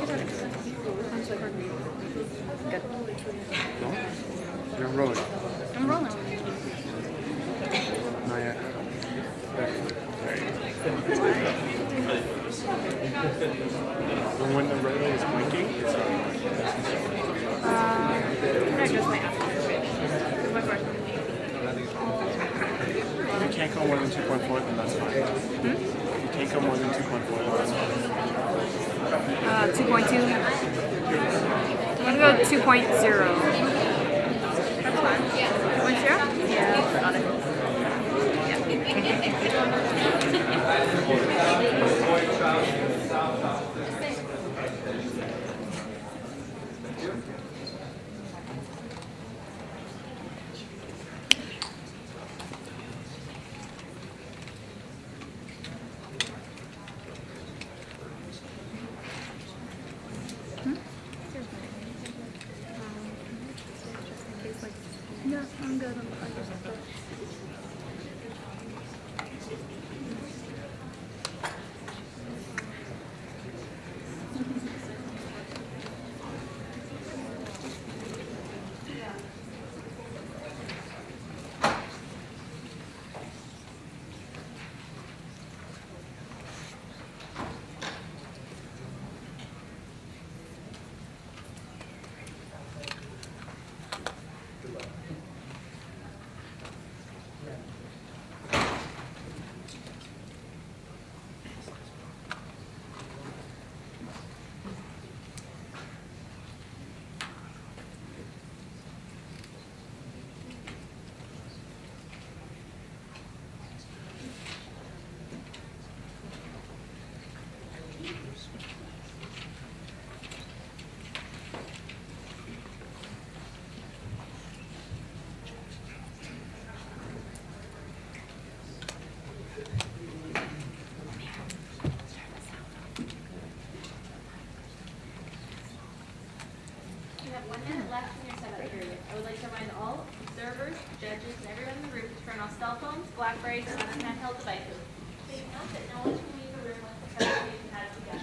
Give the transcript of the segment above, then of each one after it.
Good. No? You're rolling. I'm rolling. Not yet. And when the red light is blinking, it's Can I adjust my app? My question. if you can't go more than 2.4, then that's fine. If you can't go more than 2.4, then that's fine. 2.2. I'm gonna go 2.0. That's fine. 2.0? Yeah, got it. No, I'm good. You have 1 minute left in your setup period. I would like to remind all observers, judges, and everyone in the room to turn off cell phones, Blackberries, and other handheld devices. Please note that no one should leave the room once the presentation has begun.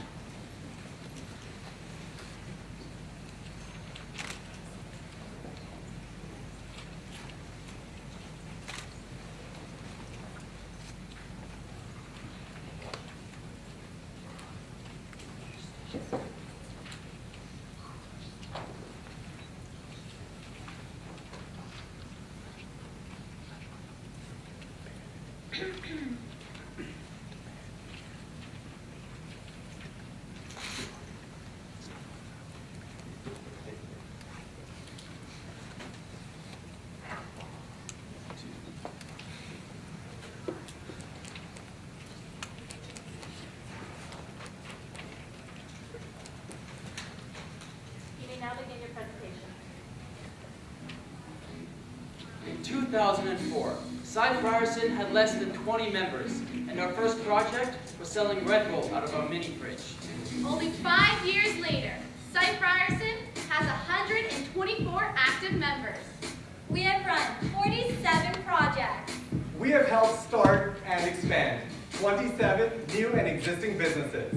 You may now begin your presentation. In 2004, Cy Frierson had less than 20 members, and our first project was selling Red Bull out of our mini fridge. Only 5 years later, Cy Frierson has 124 active members. We have run 47 projects. We have helped start and expand 27 new and existing businesses.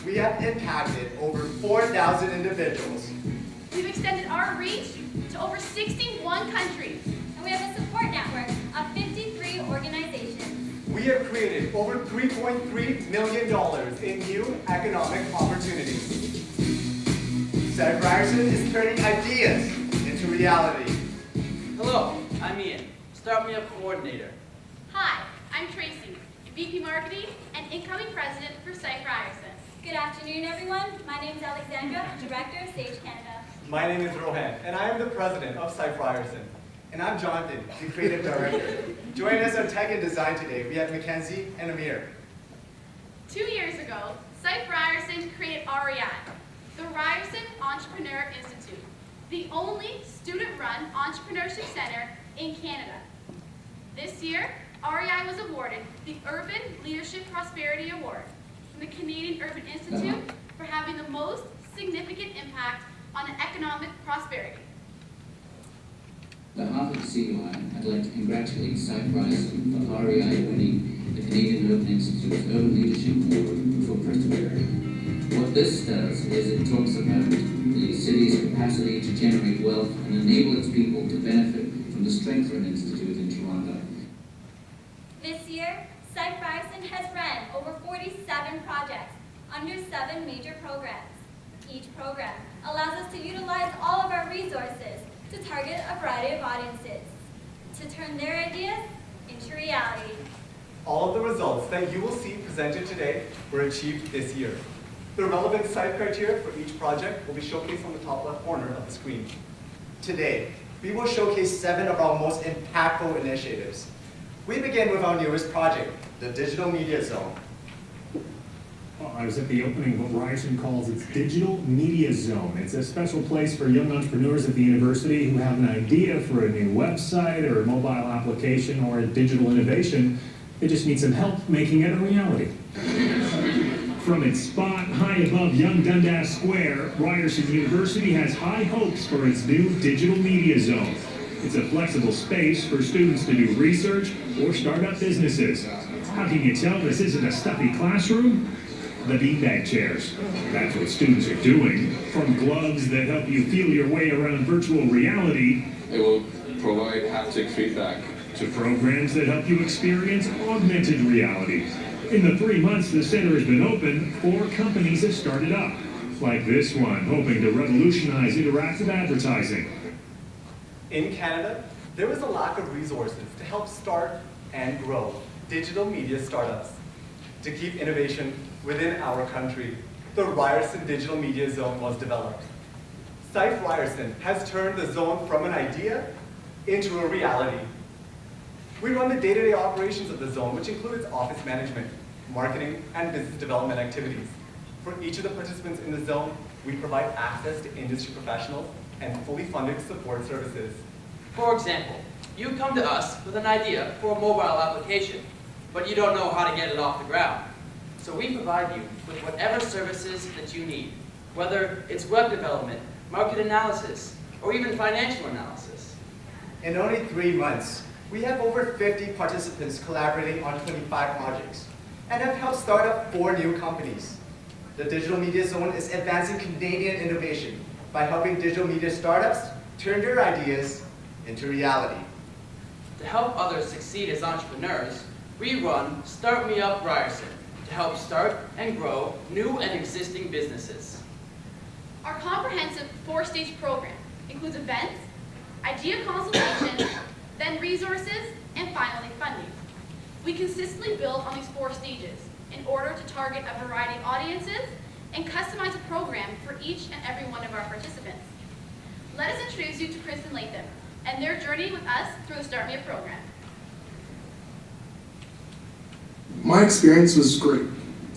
We have impacted over 4,000 individuals. We've extended our reach to over 61 countries. And we have a support network of 53 organizations. We have created over $3.3 million in new economic opportunities. Cy Frierson is turning ideas into reality. Hello, I'm Ian, Start Me Up Coordinator. Hi, I'm Tracy, VP Marketing and incoming president for Cy Frierson. Good afternoon, everyone. My name is Alexandra, Director of Sage Canada. My name is Rohan, and I am the president of Cy Frierson. And I'm Jonathan, the creative director. Joining us on Tech and Design today, we have Mackenzie and Amir. 2 years ago, Cy Frierson created REI, the Ryerson Entrepreneur Institute, the only student-run entrepreneurship center in Canada. This year, REI was awarded the Urban Leadership Prosperity Award from the Canadian Urban Institute for having the most significant impact on economic prosperity. On behalf of the CUI, I'd like to congratulate Cy Frierson for REI winning the Canadian Urban Institute's Urban Leadership Award for Prosperity. What this does is it talks about the city's capacity to generate wealth and enable its people to benefit from the strength of an institute in Toronto. This year, Site Ryerson has run over 47 projects under 7 major programs. Each program allows us to utilize all of our resources to target a variety of audiences, to turn their ideas into reality. All of the results that you will see presented today were achieved this year. The relevant site criteria for each project will be showcased on the top left corner of the screen. Today, we will showcase 7 of our most impactful initiatives. We begin with our newest project, the Digital Media Zone. I was at the opening of what Ryerson calls its Digital Media Zone. It's a special place for young entrepreneurs at the university who have an idea for a new website or a mobile application or a digital innovation. They just need some help making it a reality. From its spot high above Young Dundas Square, Ryerson University has high hopes for its new Digital Media Zone. It's a flexible space for students to do research or start up businesses. How can you tell this isn't a stuffy classroom? The beanbag chairs. That's what students are doing. From gloves that help you feel your way around virtual reality. It will provide haptic feedback. To programs that help you experience augmented reality. In the 3 months the center has been open, 4 companies have started up. Like this one, hoping to revolutionize interactive advertising. In Canada, there is a lack of resources to help start and grow digital media startups. To keep innovation within our country, the Ryerson Digital Media Zone was developed. Site Ryerson has turned the zone from an idea into a reality. We run the day-to-day operations of the zone, which includes office management, marketing, and business development activities. For each of the participants in the zone, we provide access to industry professionals and fully funded support services. For example, you come to us with an idea for a mobile application, but you don't know how to get it off the ground. So we provide you with whatever services that you need, whether it's web development, market analysis, or even financial analysis. In only 3 months, we have over 50 participants collaborating on 25 projects and have helped start up 4 new companies. The Digital Media Zone is advancing Canadian innovation by helping digital media startups turn their ideas into reality. To help others succeed as entrepreneurs, we run Start Me Up Ryerson to help start and grow new and existing businesses. Our comprehensive 4-stage program includes events, idea consultation, then resources, and finally funding. We consistently build on these 4 stages in order to target a variety of audiences and customize a program for each and every one of our participants. Let us introduce you to Chris and Latham and their journey with us through the Start Me Up program. My experience was great.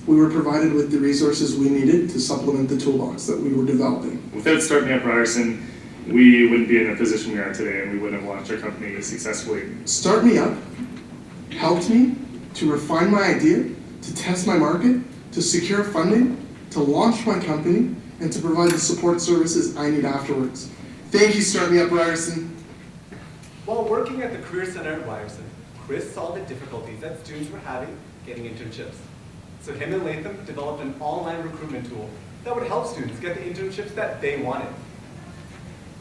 We were provided with the resources we needed to supplement the toolbox that we were developing. Without Start Me Up Ryerson, we wouldn't be in the position we are today, and we wouldn't have launched our company successfully. Start Me Up helped me to refine my idea, to test my market, to secure funding, to launch my company, and to provide the support services I need afterwards. Thank you, Start Me Up Ryerson. While working at the Career Center at Ryerson, Chris saw the difficulties that students were having getting internships. So him and Latham developed an online recruitment tool that would help students get the internships that they wanted.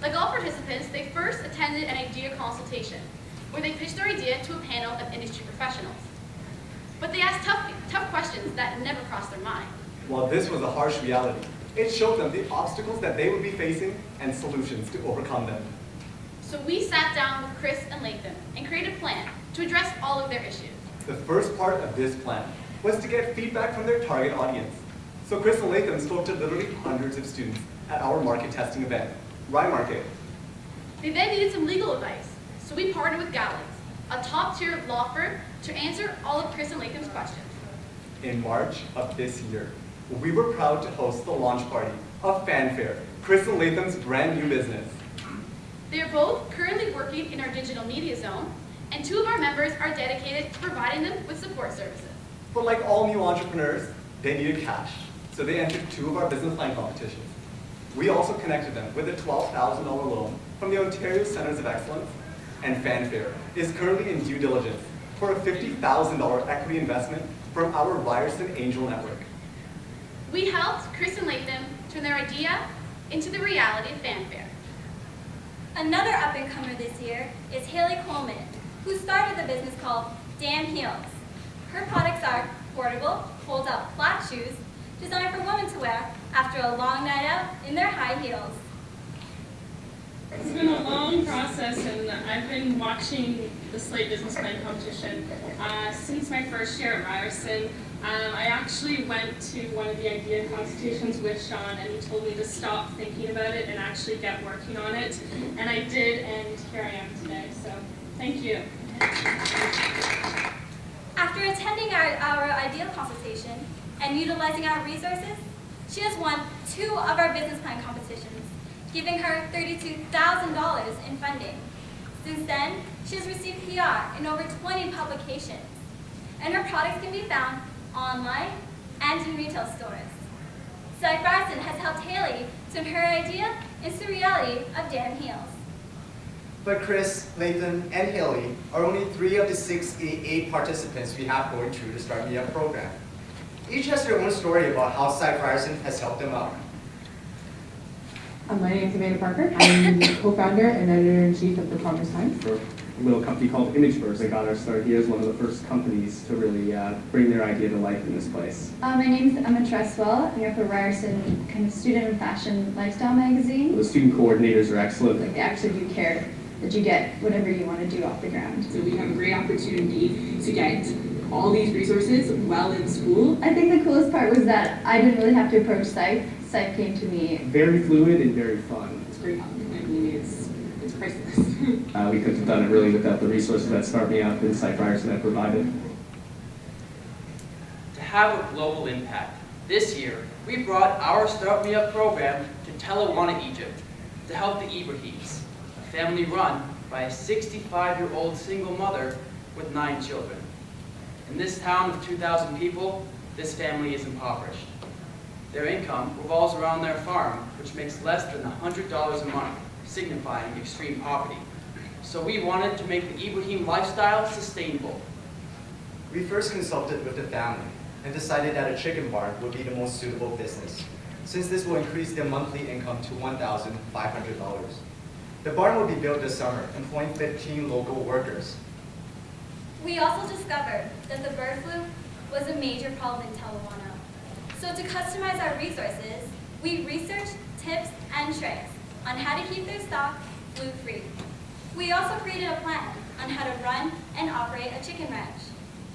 Like all participants, they first attended an idea consultation, where they pitched their idea to a panel of industry professionals. But they asked tough questions that never crossed their mind. While this was a harsh reality, it showed them the obstacles that they would be facing and solutions to overcome them. So we sat down with Chris and Latham and created a plan to address all of their issues. The first part of this plan was to get feedback from their target audience. So Chris and Latham spoke to literally hundreds of students at our market testing event, Rye Market. They then needed some legal advice, so we partnered with Gallagher, a top-tier law firm, to answer all of Chris and Latham's questions. In March of this year, we were proud to host the launch party of Fanfare, Chris and Latham's brand new business. They are both currently working in our digital media zone, and 2 of our members are dedicated to providing them with support services. But like all new entrepreneurs, they needed cash, so they entered 2 of our business line competitions. We also connected them with a $12,000 loan from the Ontario Centres of Excellence, and Fanfare is currently in due diligence for a $50,000 equity investment from our Ryerson Angel Network. We helped Chris and Latham turn their idea into the reality of fanfare. Another up-and-comer this year is Haley Coleman, who started a business called Damn Heels. Her products are portable, fold-out flat shoes designed for women to wear after a long night out in their high heels. It's been a long process, and I've been watching the Slate Business Plan competition since my first year at Ryerson. I actually went to one of the idea consultations with Sean, and he told me to stop thinking about it and actually get working on it. And I did, and here I am today, so thank you. After attending our ideal consultation and utilizing our resources, she has won 2 of our business plan competitions, giving her $32,000 in funding. Since then, she has received PR in over 20 publications, and her products can be found online and in retail stores. Cy Ryerson has helped Haley turn her idea into the reality of Damn Heels. But Chris, Latham, and Haley are only 3 of the 6 AA participants we have going through the Start Me Up program. Each has their own story about how Cy Ryerson has helped them out. My name is Amanda Parker. I'm the co-founder and editor-in-chief of the Commerce Times. For a little company called ImageVerse that got our start here as one of the first companies to really bring their idea to life in this place. My name is Emma Tresswell. I work for Ryerson, kind of student and fashion lifestyle magazine. The student coordinators are excellent. Like, they actually do care that you get whatever you want to do off the ground. So we have a great opportunity to get all these resources while in school. I think the coolest part was that I didn't really have to approach Scythe. Scythe came to me. Very fluid and very fun. It's great. I mean, it's priceless. We couldn't have done it really without the resources that Start Me Up and Cy Ryerson have provided. To have a global impact, this year we brought our Start Me Up program to Tel Awana, Egypt, to help the Ibrahims, a family run by a 65-year-old single mother with 9 children. In this town of 2,000 people, this family is impoverished. Their income revolves around their farm, which makes less than $100 a month, signifying extreme poverty. So we wanted to make the Ibrahim lifestyle sustainable. We first consulted with the family and decided that a chicken barn would be the most suitable business, since this will increase their monthly income to $1,500. The barn will be built this summer, employing 15 local workers. We also discovered that the bird flu was a major problem in Tel Awana. So to customize our resources, we researched tips and tricks on how to keep their stock flu-free. We also created a plan on how to run and operate a chicken ranch.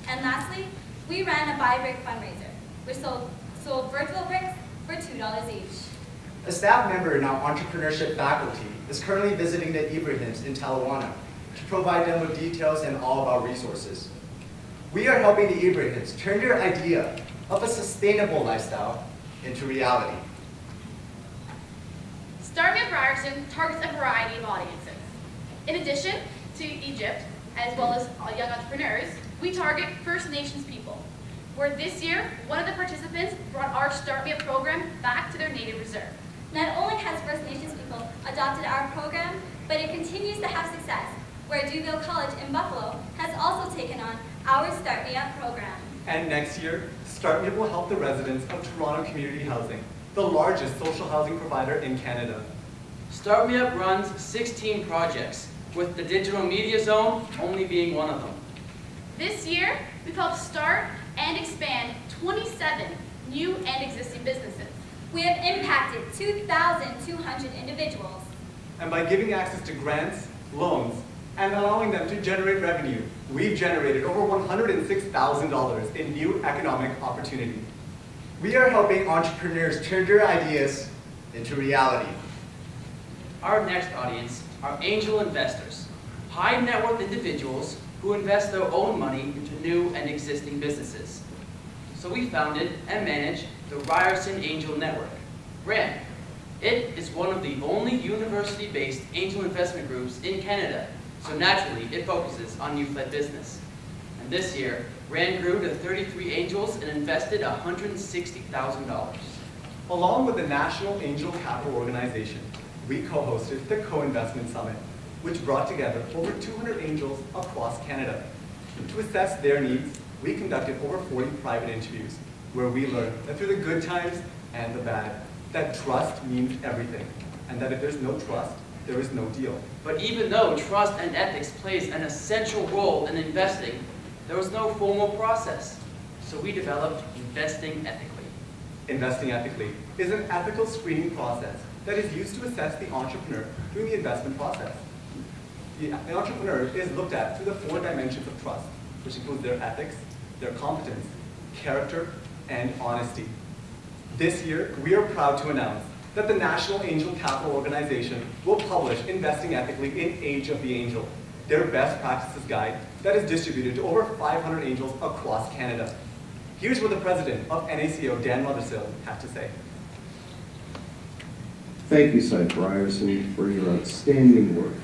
And lastly, we ran a buy brick fundraiser, which sold virtual bricks for $2 each. A staff member in our entrepreneurship faculty is currently visiting the Ibrahims in Tel Awana to provide them with details and all of our resources. We are helping the Ibrahims turn their idea of a sustainable lifestyle into reality. Start Me Up Ryerson targets a variety of audiences. In addition to Egypt, as well as young entrepreneurs, we target First Nations people, where this year, one of the participants brought our Start Me Up program back to their native reserve. Not only has First Nations people adopted our program, but it continues to have success, where Duville College in Buffalo has also taken on our Start Me Up program. And next year, Start Me Up will help the residents of Toronto Community Housing, the largest social housing provider in Canada. Start Me Up runs 16 projects, with the digital media zone only being one of them. This year, we've helped start and expand 27 new and existing businesses. We have impacted 2,200 individuals. And by giving access to grants, loans, and allowing them to generate revenue, we've generated over $106,000 in new economic opportunity. We are helping entrepreneurs turn their ideas into reality. Our next audience are angel investors, high net worth individuals who invest their own money into new and existing businesses. So we founded and manage the Ryerson Angel Network, RAN. It is one of the only university-based angel investment groups in Canada, so naturally it focuses on youth-led business. And this year, RAN grew to 33 angels and invested $160,000. Along with the National Angel Capital Organization, we co-hosted the Co-Investment Summit, which brought together over 200 angels across Canada. To assess their needs, we conducted over 40 private interviews where we learn that through the good times and the bad, that trust means everything, and that if there's no trust, there is no deal. But even though trust and ethics plays an essential role in investing, there was no formal process. So we developed investing ethically. Investing ethically is an ethical screening process that is used to assess the entrepreneur during the investment process. The entrepreneur is looked at through the 4 dimensions of trust, which includes their ethics, their competence, character, and honesty. This year, we are proud to announce that the National Angel Capital Organization will publish Investing Ethically in Age of the Angel, their best practices guide that is distributed to over 500 angels across Canada. Here's what the president of NACO, Dan Ruthersill, had to say. Thank you, Cypher Ryerson, for your outstanding work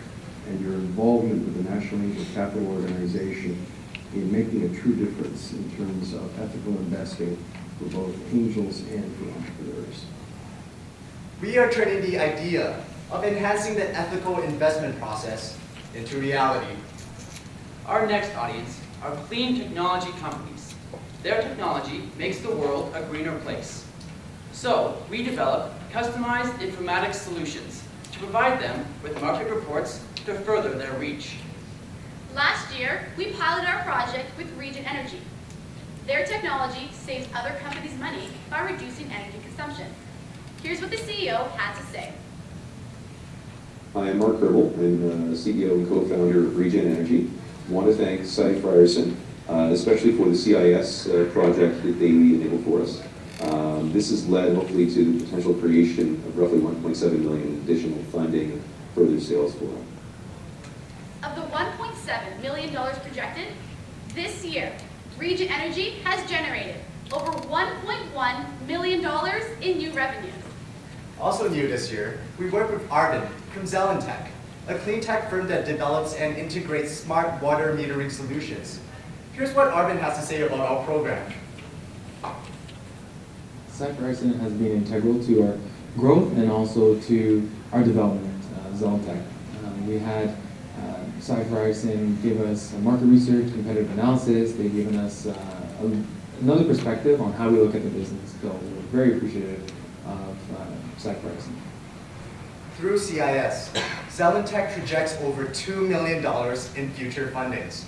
and your involvement with the National Angel Capital Organization in making a true difference in terms of ethical investing for both angels and for entrepreneurs. We are turning the idea of enhancing the ethical investment process into reality. Our next audience are clean technology companies. Their technology makes the world a greener place. So we develop customized informatics solutions to provide them with market reports to further their reach. Last year, we piloted our project with Region Energy. Their technology saves other companies money by reducing energy consumption. Here's what the CEO had to say. Hi, I'm Mark Kerbel. I'm CEO and co-founder of Regen Energy. I want to thank Cypher Ryerson, especially for the CIS project that they enabled for us. This has led, hopefully, to the potential creation of roughly $1.7 million in additional funding and further sales for them. Of the $1.7 million projected, this year, Region Energy has generated over $1.1 million in new revenue. Also new this year, we work with Arvin from Zelentech, a clean tech firm that develops and integrates smart water metering solutions. Here's what Arvin has to say about our program. Cypher Ryerson has been integral to our growth and also to our development, Zelentech. We had Cypher Ryerson give us market research, competitive analysis. They've given us another perspective on how we look at the business. So we're very appreciative of Cypher Ryerson. Through CIS, Zelentech projects over $2 million in future fundings.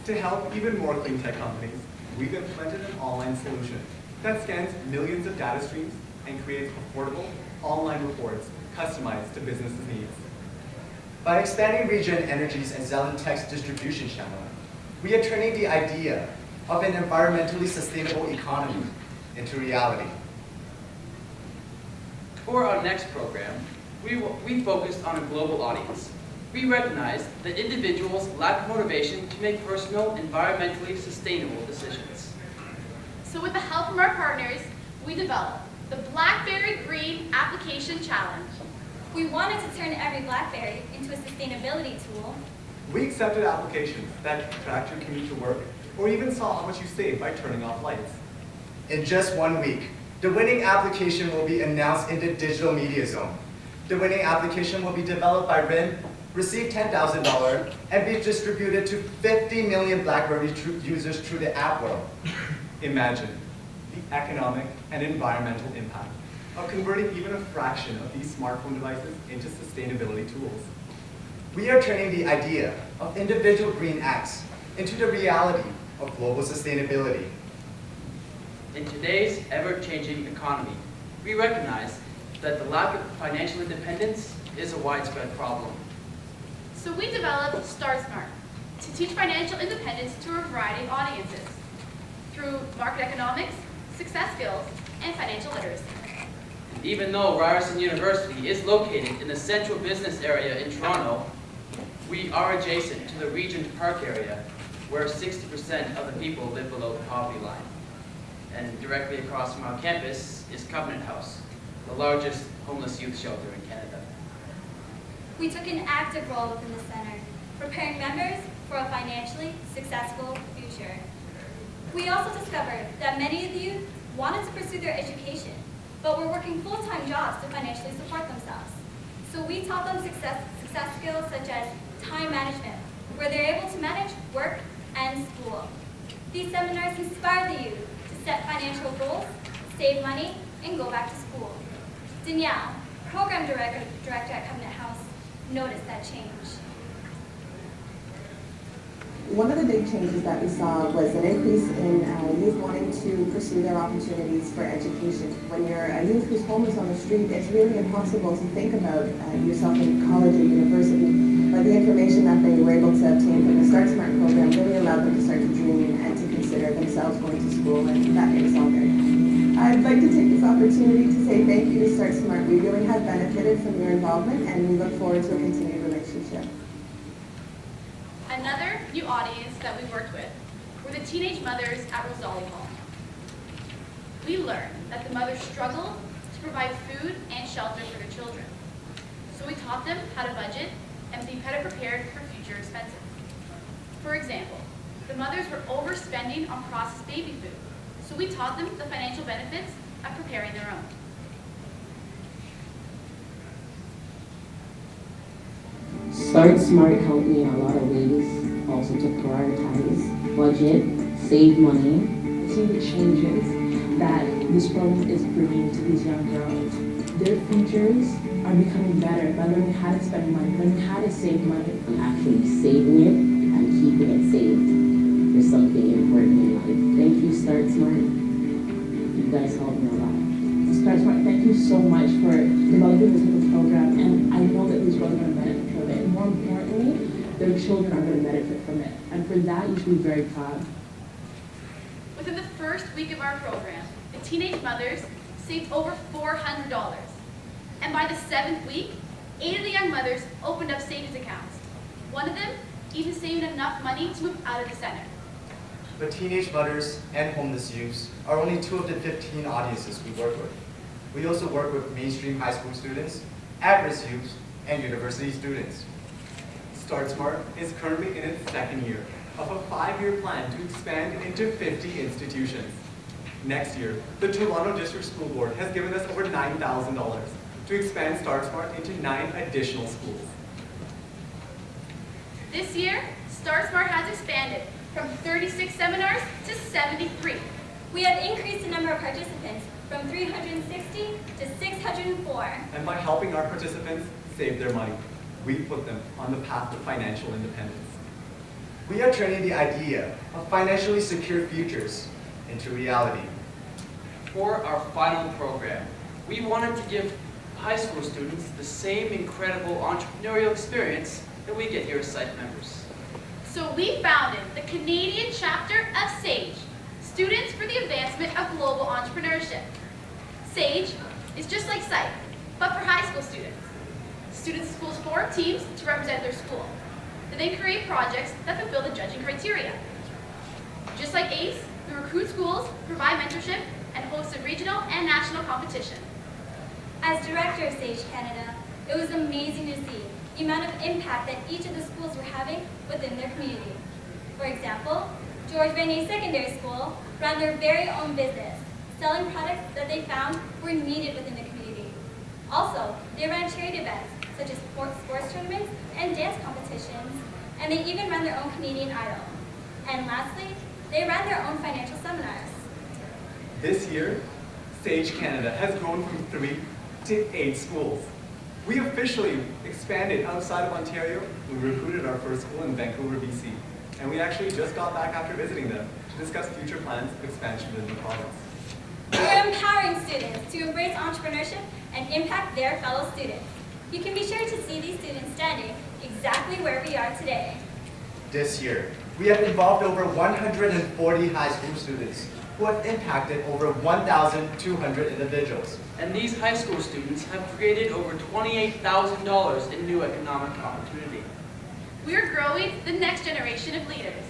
To help even more clean tech companies, we've implemented an online solution that scans millions of data streams and creates affordable online reports customized to businesses' needs. By expanding Regen Energy's and Zelentech's distribution channel, we are turning the idea of an environmentally sustainable economy into reality. For our next program, we focused on a global audience. We recognize that individuals lack motivation to make personal, environmentally sustainable decisions. So with the help from our partners, we developed the BlackBerry Green Application Challenge. We wanted to turn every BlackBerry into a sustainability tool. We accepted applications that tracked your commute to work or even saw how much you saved by turning off lights. In just 1 week, the winning application will be announced in the Digital Media Zone. The winning application will be developed by RIN, receive $10,000, and be distributed to 50 million BlackBerry users through the app world. Imagine the economic and environmental impact of converting even a fraction of these smartphone devices into sustainability tools. We are turning the idea of individual green acts into the reality of global sustainability. In today's ever-changing economy, we recognize that the lack of financial independence is a widespread problem. So we developed StarSmart to teach financial independence to a variety of audiences through market economics, success skills, and financial literacy. Even though Ryerson University is located in the central business area in Toronto, we are adjacent to the Regent Park area, where 60% of the people live below the poverty line. And directly across from our campus is Covenant House, the largest homeless youth shelter in Canada. We took an active role within the center, preparing members for a financially successful future. We also discovered that many of the youth wanted to pursue their education, but were working full-time jobs to financially support themselves. So we taught them success skills such as time management, where they're able to manage work and school. These seminars inspired the youth to set financial goals, save money, and go back to school. Danielle, program director at Covenant House, noticed that change. One of the big changes that we saw was an increase in youth wanting to pursue their opportunities for education. When you're a youth whose home is on the street, it's really impossible to think about yourself in college or university. But the information that they were able to obtain from the Start Smart program really allowed them to start to dream and to consider themselves going to school, and that made us all very happy. I'd like to take this opportunity to say thank you to Start Smart. We really have benefited from your involvement, and we look forward to a continued relationship. Another new audience that we worked with were the teenage mothers at Rosali Hall. We learned that the mothers struggle to provide food and shelter for their children. So we taught them how to budget and be better prepared for future expenses. For example, the mothers were overspending on processed baby food, so we taught them the financial benefits of preparing their own. Start Smart helped me in a lot of ways, also to prioritize, budget, save money. See the changes that this program is bringing to these young girls. Their futures are becoming better by learning how to spend money, learning how to save money. Actually saving it and keeping it saved for something important in life. Thank you, Start Smart. You guys helped me a lot. Start Smart, thank you so much for developing this type of program, and I know that these girls are going to benefit from it. More importantly, their children are going to benefit from it, and for that you should be very proud. Within the first week of our program, the teenage mothers saved over $400. And by the 7th week, 8 of the young mothers opened up savings accounts. One of them even saved enough money to move out of the center. But teenage mothers and homeless youths are only 2 of the 15 audiences we work with. We also work with mainstream high school students, at-risk youths, and university students. Start Smart is currently in its 2nd year of a 5-year plan to expand into 50 institutions. Next year, the Toronto District School Board has given us over $9,000 to expand Start Smart into 9 additional schools. This year, Start Smart has expanded from 36 seminars to 73. We have increased the number of participants from 360 to 604. And by helping our participants save their money, we put them on the path to financial independence. We are turning the idea of financially secure futures into reality. For our final program, we wanted to give high school students the same incredible entrepreneurial experience that we get here as SITE members. So we founded the Canadian chapter of SAGE, Students for the Advancement of Global Entrepreneurship. SAGE is just like SITE, but for high school students. Students in schools form teams to represent their school. They then create projects that fulfill the judging criteria. Just like ACE, we recruit schools, provide mentorship, and host a regional and national competition. As director of SAGE Canada, it was amazing to see the amount of impact that each of the schools were having within their community. For example, George Vanier Secondary School ran their very own business, selling products that they found were needed within the community. Also, they ran charity events such as sports tournaments and dance competitions, and they even ran their own Canadian Idol. And lastly, they ran their own financial seminars. This year, SAGE Canada has grown from 3 to 8 schools. We officially expanded outside of Ontario. We recruited our first school in Vancouver, BC. And we actually just got back after visiting them to discuss future plans of expansion in the province. We are empowering students to embrace entrepreneurship and impact their fellow students. You can be sure to see these students standing exactly where we are today. This year, we have involved over 140 high school students who have impacted over 1,200 individuals. And these high school students have created over $28,000 in new economic opportunity. We are growing the next generation of leaders.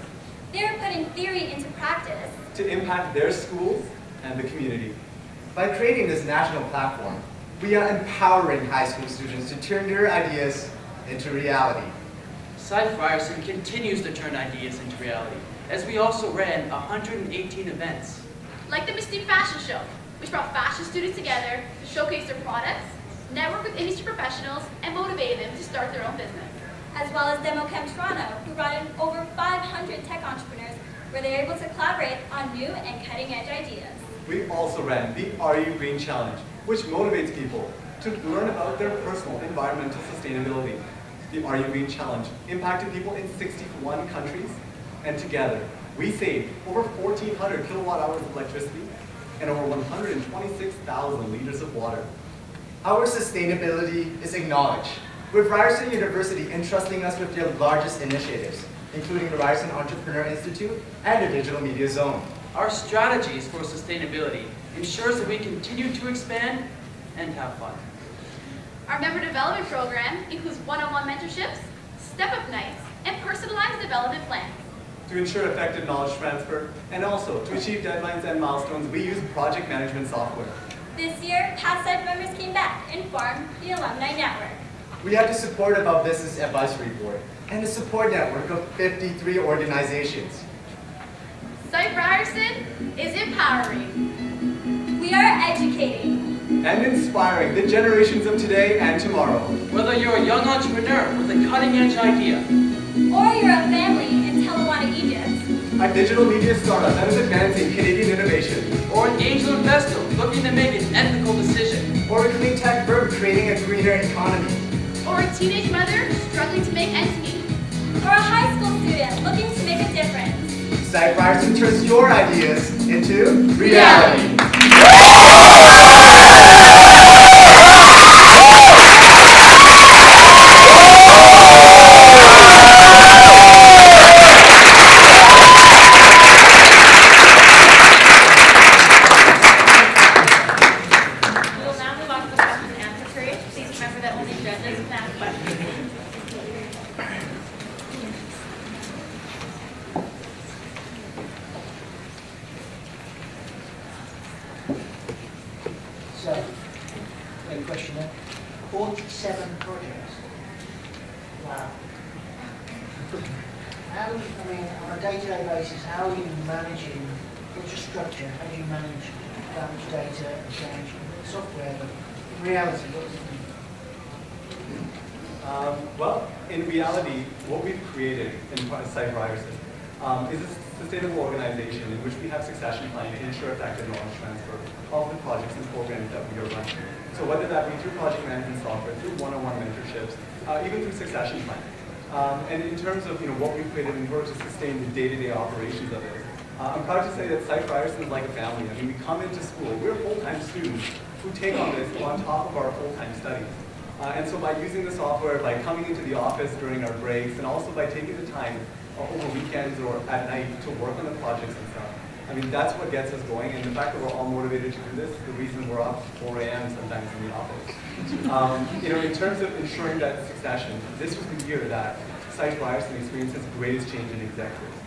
They are putting theory into practice to impact their schools and the community. By creating this national platform, we are empowering high school students to turn their ideas into reality. SITE Ryerson continues to turn ideas into reality, as we also ran 118 events. Like the Mystique Fashion Show, which brought fashion students together to showcase their products, network with industry professionals, and motivated them to start their own business. As well as Cam2, who brought in over 500 tech entrepreneurs where they're able to collaborate on new and cutting-edge ideas. We also ran the Are You Green Challenge, which motivates people to learn about their personal environmental sustainability. The Are You Green Challenge impacted people in 61 countries, and together we saved over 1,400 kilowatt hours of electricity and over 126,000 liters of water. Our sustainability is acknowledged, with Ryerson University entrusting us with their largest initiatives, including the Ryerson Entrepreneur Institute and the Digital Media Zone. Our strategies for sustainability ensures that we continue to expand and have fun. Our member development program includes one-on-one mentorships, step-up nights, and personalized development plans. To ensure effective knowledge transfer, and also to achieve deadlines and milestones, we use project management software. This year, past SIFE members came back and formed the Alumni Network. We had the support of our Business Advisory Board and a support network of 53 organizations. SIFE Ryerson is empowering. We are educating. And inspiring the generations of today and tomorrow. Whether you're a young entrepreneur with a cutting-edge idea, or you're a family in Talawana, Egypt, a digital media startup that is advancing Canadian innovation, or an angel investor looking to make an ethical decision, or a clean tech firm creating a greener economy, or a teenage mother struggling to make ends meet, or a high school student looking to make a difference. SIFE Ryerson turns your ideas into reality. So, great question there. 47 projects. Wow. How, I mean, on a day-to-day basis, how are you managing, what's your structure? How do you manage that much data and change software? But in reality, what does it mean? Well, in reality, what we've created in SIFE Ryerson is a sustainable organization in which we have succession planning to ensure effective knowledge transfer of the projects and programs that we are running. So whether that be through project management software, through one-on-one mentorships, even through succession planning. And in terms of what we've created in order to sustain the day-to-day operations of it, I'm proud to say that SIFE Ryerson is like a family. I mean, we come into school, we're full-time students who take on this on top of our full-time studies. And so by using the software, by coming into the office during our breaks, and also by taking the time over weekends or at night to work on the projects and stuff, I mean, that's what gets us going. And the fact that we're all motivated to do this is the reason we're up 4 a.m. sometimes in the office. In terms of ensuring that succession, this was the year that SIFE Ryerson experienced its greatest change in executives.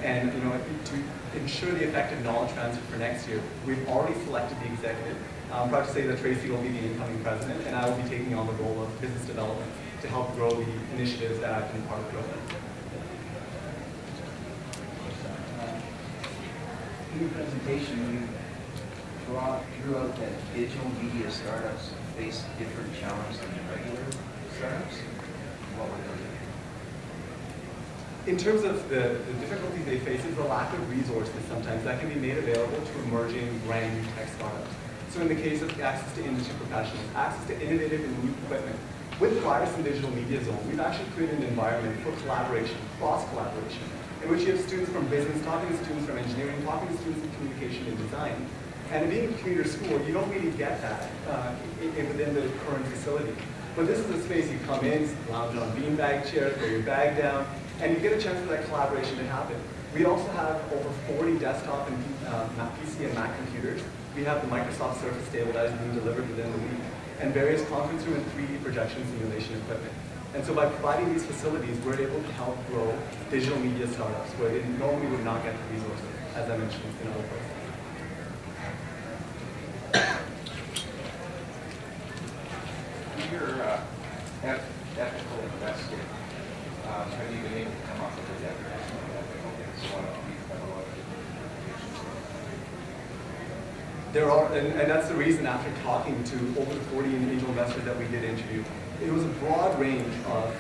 And to ensure the effective knowledge transfer for next year, we've already selected the executive. I'm proud to say that Tracy will be the incoming president, and I will be taking on the role of business development to help grow the initiatives that I've been part of growing. In your presentation, you drew out that digital media startups face different challenges than regular startups. What were those? In terms of the difficulties they face, is the lack of resources sometimes that can be made available to emerging brand new tech startups. So in the case of access to industry professionals, access to innovative and new equipment, with Ryerson Digital Media Zone, we've actually created an environment for collaboration, cross-collaboration, in which you have students from business talking to students from engineering, talking to students in communication and design. And being a commuter school, you don't really get that within the current facility. But this is a space you come in, lounge on beanbag chairs, throw your bag down, and you get a chance for that collaboration to happen. We also have over 40 desktop and PC and Mac computers. We have the Microsoft Surface table that is being delivered within the week, and various conference room and 3D projection simulation equipment. And so by providing these facilities, we're able to help grow digital media startups where they normally would not get the resources, as I mentioned in other places. Your ethical investing, have you been able to come up with a definition of ethical? There are, and that's the reason after talking to over the 40 angel investors that we did interview, it was a broad range of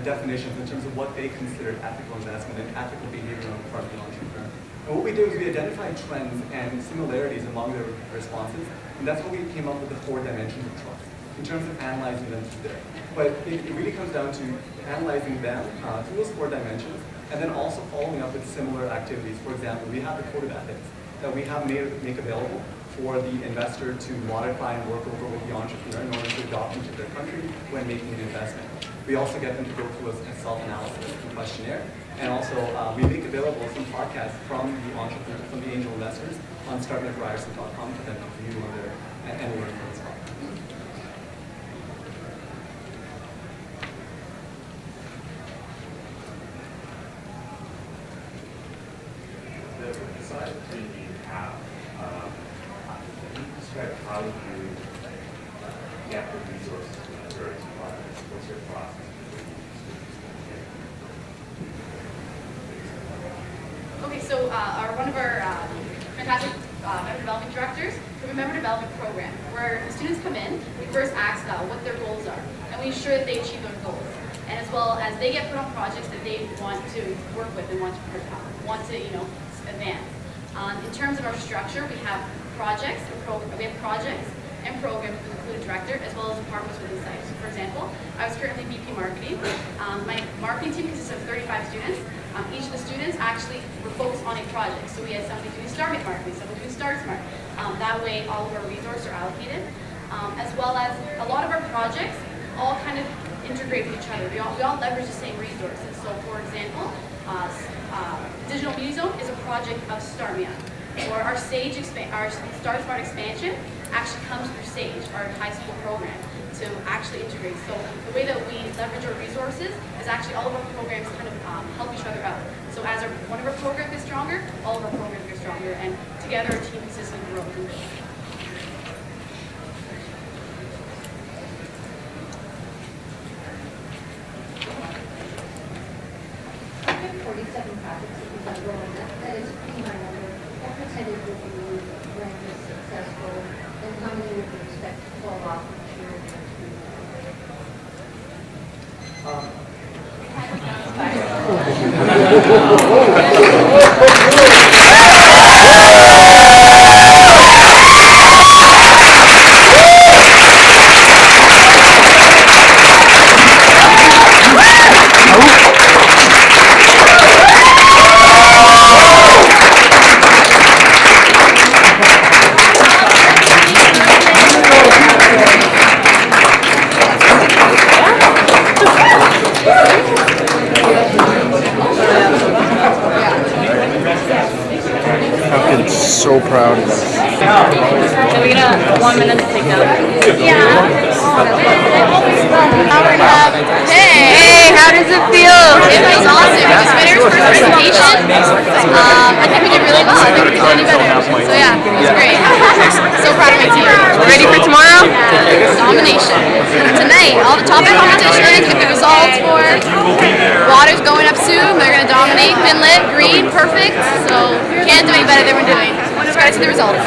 definitions in terms of what they considered ethical investment and ethical behavior on the part of the entrepreneur. And what we did was we identified trends and similarities among their responses, and that's what we came up with the 4 dimensions of trust in terms of analyzing them through there. But it really comes down to analyzing them through those 4 dimensions, and then also following up with similar activities. For example, we have the code of ethics that we have make available for the investor to modify and work over with the entrepreneur in order to adopt into their country when making an investment. We also get them to go through a self-analysis and questionnaire, and also we make available some podcasts from the entrepreneurs, from the angel investors on startwithryerson.com for them to view on their and learn from this podcast. The size of team you have, can you describe how you get the resources to mature as projects? What's your process? Okay, so one of our fantastic member development directors have a member development program where the students come in, we first ask what their goals are, and we ensure that they achieve their goals. And as well as they get put on projects that they want to work with and want to advance. In terms of our structure, we have projects and programs with included director as well as departments within sites. So for example, I was currently VP marketing. My marketing team consists of 35 students. Each of the students actually were focused on a project. So we had somebody doing StarMate marketing, somebody doing StarSmart. That way all of our resources are allocated. As well as a lot of our projects all kind of integrate with each other. We all leverage the same resources. So for example, Digital Media Zone is a project of StarMedia. Or our StarSmart expansion actually comes through SAGE, our high school program, to actually integrate. So the way that we leverage our resources is actually all of our programs kind of help each other out. So as one of our programs gets stronger, all of our programs get stronger, and together our team consistently grows and grows. 47 projects that we've done growing up. That is a pretty high number. What percentage would you rank as successful, and how many would you expect to fall off each year? So proud of us. Can we get a 1 minute to take down? Yeah. Hey, how does it feel? It was awesome. It was Winner's first presentation. I think we did really well. I think we could do any better. So yeah, it was great. So proud of my team. Ready for tomorrow? Domination. Tonight, all the topic competitions, get the results for. Water's going up soon. They're going to dominate. Finlit, green, perfect. So can't do any better than we're doing. Let's try to see the results.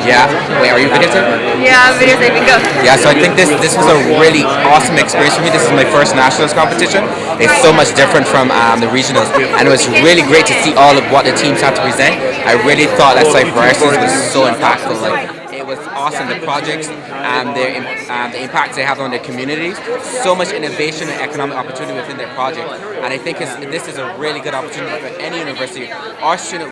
Yeah. Wait, are you videotaping? Yeah, videotaping. Go. Yeah. So I think this was a really awesome experience for me. This is my first nationals competition. It's so much different from the regionals, and it was really great to see all of what the teams had to present. I really thought that Cypher was so impactful. Like, it was awesome. The projects, the impact they have on their communities, so much innovation and economic opportunity within their project. And I think this is a really good opportunity for any university. Our student